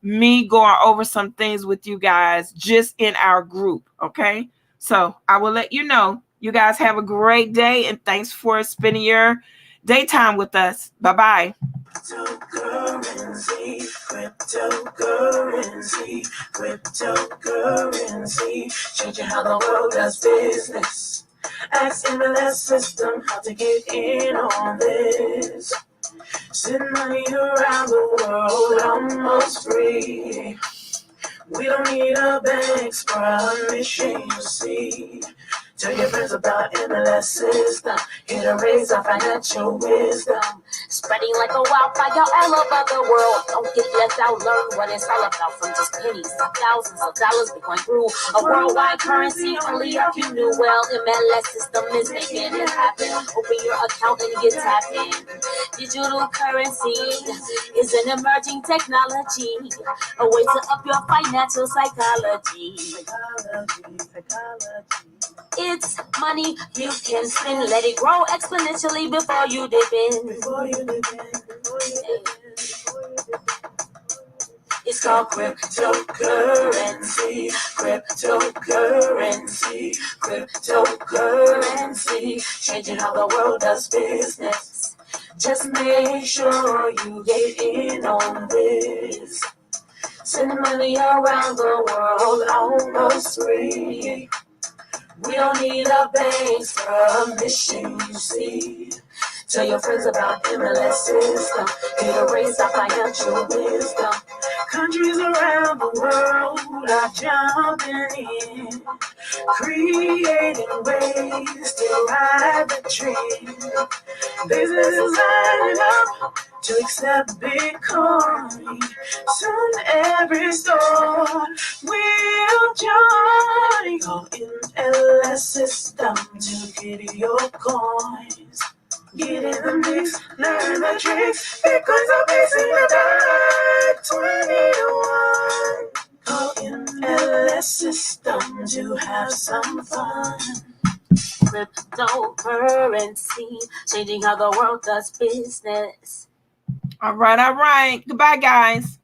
me going over some things with you guys just in our group, okay? So I will let you know. You guys have a great day, and thanks for spending your daytime with us. Bye-bye. Cryptocurrency, changing how the world does business. Ask MLS system how to get in on this. Send money around the world almost free. We don't need a bank's permission, you see. Tell your friends about MLS system. Here to raise our financial wisdom. Spreading like a wildfire all over the world. Don't get left out, learn what it's all about. From just pennies to thousands of dollars, Bitcoin grew a worldwide currency. Only if you knew well, MLS system is making it happen. Open your account and get tapped in. Digital currency is an emerging technology, a way to up your financial psychology. It's money you can spend, let it grow exponentially before you dip in. It's called cryptocurrency, cryptocurrency, cryptocurrency, changing how the world does business. Just make sure you get in on this. Send money around the world almost free. We don't need a bank's permission, you see. Tell your friends about MLS system. It'll raise our financial wisdom. Countries around the world are jumping in, creating ways to ride the trend. Businesses lining up to accept Bitcoin. Soon every store will join. Call MLS system to get your coins. Get in the mix, learn the tricks. Bitcoins are facing the dark 21. Call MLS system to have some fun. Cryptocurrency, changing how the world does business. All right. Goodbye, guys.